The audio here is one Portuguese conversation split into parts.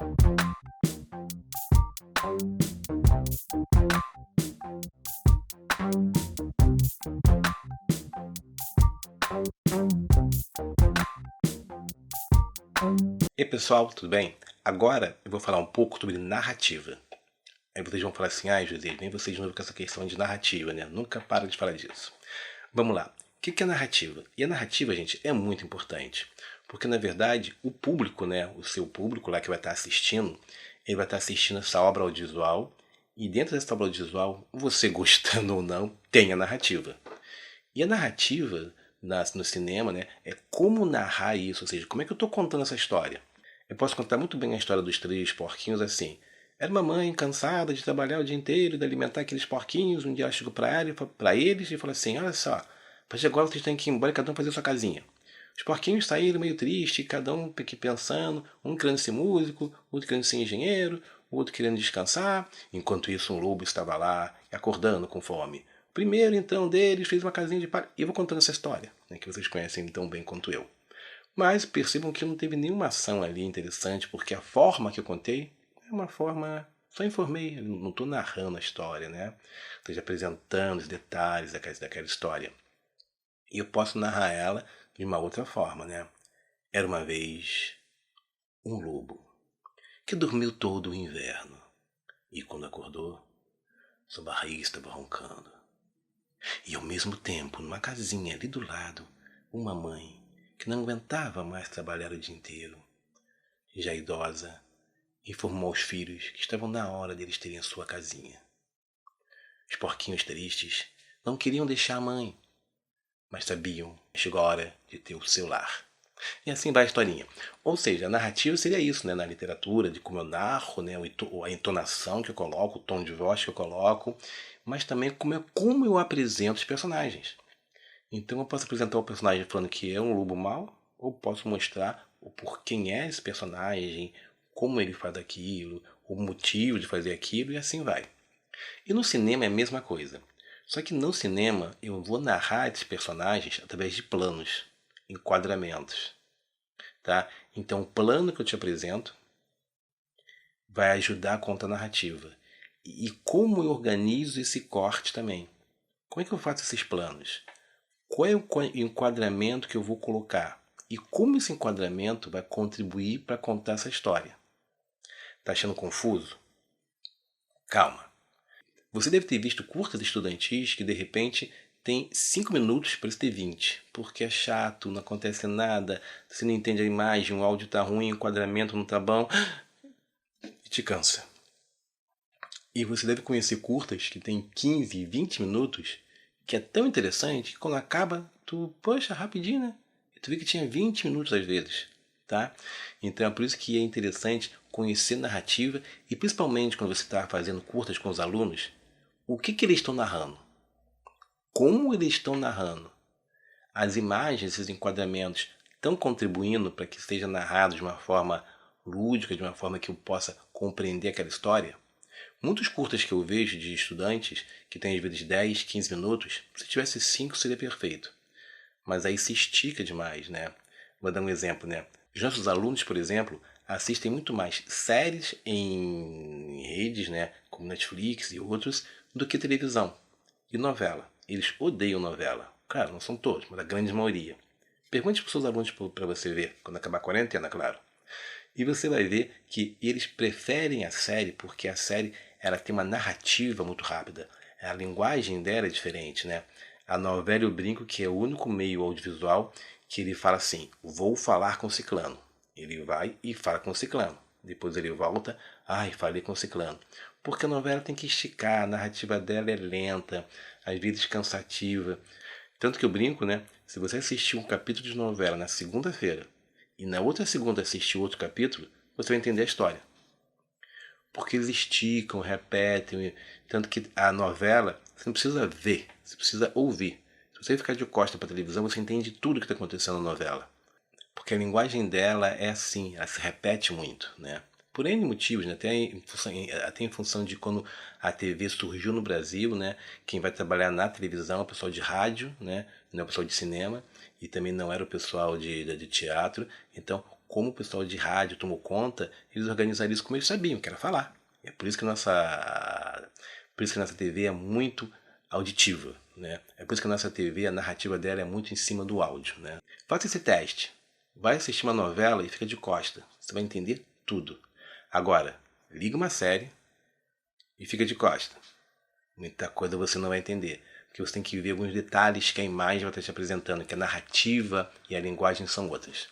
E aí pessoal, tudo bem? Agora eu vou falar um pouco sobre narrativa. Aí vocês vão falar assim, José, vem vocês de novo com essa questão de narrativa, né? Nunca para de falar disso. Vamos lá. O que é narrativa? E a narrativa, gente, é muito importante. Porque, na verdade, o público, né? O seu público lá que vai estar assistindo, ele vai estar assistindo essa obra audiovisual. E dentro dessa obra audiovisual, você gostando ou não, tem a narrativa. E a narrativa no cinema, né? É como narrar isso. Ou seja, como é que eu estou contando essa história? Eu posso contar muito bem a história dos três porquinhos assim. Era uma mãe cansada de trabalhar o dia inteiro, de alimentar aqueles porquinhos. Um dia ela chegou para eles e falou assim, olha só, a partir de agora vocês têm que ir embora e cada um fazer sua casinha. Os porquinhos saíram meio tristes, cada um aqui pensando, um querendo ser músico, outro querendo ser engenheiro, outro querendo descansar. Enquanto isso um lobo estava lá, acordando com fome. O primeiro então deles fez uma casinha de palha. E eu vou contando essa história, né, que vocês conhecem tão bem quanto eu. Mas percebam que não teve nenhuma ação ali interessante, porque a forma que eu contei é uma forma... Só informei, não estou narrando a história, né? Estou apresentando os detalhes daquela história. E eu posso narrar ela de uma outra forma, né? Era uma vez um lobo que dormiu todo o inverno. E quando acordou, sua barriga estava roncando. E ao mesmo tempo, numa casinha ali do lado, uma mãe que não aguentava mais trabalhar o dia inteiro, já idosa, informou aos filhos que estavam na hora deles terem a sua casinha. Os porquinhos tristes não queriam deixar a mãe, mas sabiam que chegou a hora de ter o seu lar. E assim vai a historinha. Ou seja, a narrativa seria isso, né? Na literatura, de como eu narro, né? A entonação que eu coloco, o tom de voz que eu coloco, mas também como eu apresento os personagens. Então eu posso apresentar o personagem falando que é um lobo mau, ou posso mostrar o por quem é esse personagem, como ele faz aquilo, o motivo de fazer aquilo e assim vai. E no cinema é a mesma coisa. Só que no cinema eu vou narrar esses personagens através de planos, enquadramentos, tá? Então o plano que eu te apresento vai ajudar a contar a narrativa. E como eu organizo esse corte também. Como é que eu faço esses planos? Qual é o enquadramento que eu vou colocar? E como esse enquadramento vai contribuir para contar essa história? Tá achando confuso? Calma. Você deve ter visto curtas estudantis que de repente tem 5 minutos para ter 20, porque é chato, não acontece nada, você não entende a imagem, o áudio está ruim, o enquadramento não está bom, e te cansa. E você deve conhecer curtas que tem 15, 20 minutos, que é tão interessante que quando acaba, poxa, rapidinho, né? E tu vê que tinha 20 minutos às vezes, tá? Então é por isso que é interessante conhecer narrativa e principalmente quando você está fazendo curtas com os alunos, o que eles estão narrando? Como eles estão narrando? As imagens, esses enquadramentos estão contribuindo para que seja narrado de uma forma lúdica, de uma forma que eu possa compreender aquela história? Muitos curtas que eu vejo de estudantes, que tem às vezes 10, 15 minutos, se tivesse 5 seria perfeito. Mas aí se estica demais, né? Vou dar um exemplo, né? Os nossos alunos, por exemplo, assistem muito mais séries em redes, né, como Netflix e outros, do que televisão e novela. Eles odeiam novela. Claro, não são todos, mas a grande maioria. Pergunte para os seus alunos para você ver, quando acabar a quarentena, claro. E você vai ver que eles preferem a série porque a série ela tem uma narrativa muito rápida. A linguagem dela é diferente, né? A novela eu brinco que é o único meio audiovisual que ele fala assim, vou falar com o ciclano. Ele vai e fala com o ciclano. Depois ele volta, falei com o ciclano. Porque a novela tem que esticar, a narrativa dela é lenta, às vezes cansativa. Tanto que eu brinco, né? Se você assistir um capítulo de novela na segunda-feira e na outra segunda assistir outro capítulo, você vai entender a história. Porque eles esticam, repetem, tanto que a novela, você não precisa ver, você precisa ouvir. Se você ficar de costa para a televisão, você entende tudo o que está acontecendo na novela. Porque a linguagem dela é assim, ela se repete muito, né? Por N motivos, né? Até em função de quando a TV surgiu no Brasil, né? Quem vai trabalhar na televisão é o pessoal de rádio, né? Não é o pessoal de cinema e também não era o pessoal de teatro. Então, como o pessoal de rádio tomou conta, eles organizaram isso como eles sabiam, que era falar. É por isso que a nossa TV é muito auditiva, né? É por isso que a nossa TV, a narrativa dela é muito em cima do áudio, né? Faça esse teste. Vai assistir uma novela e fica de costa. Você vai entender tudo. Agora, liga uma série e fica de costa. Muita coisa você não vai entender. Porque você tem que ver alguns detalhes que a imagem vai estar te apresentando, que a narrativa e a linguagem são outras.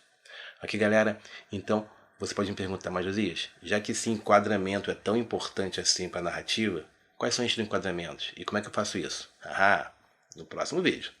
Ok, galera? Então, você pode me perguntar, mas Josias, já que esse enquadramento é tão importante assim para a narrativa, quais são esses enquadramentos? E como é que eu faço isso? Ah, no próximo vídeo.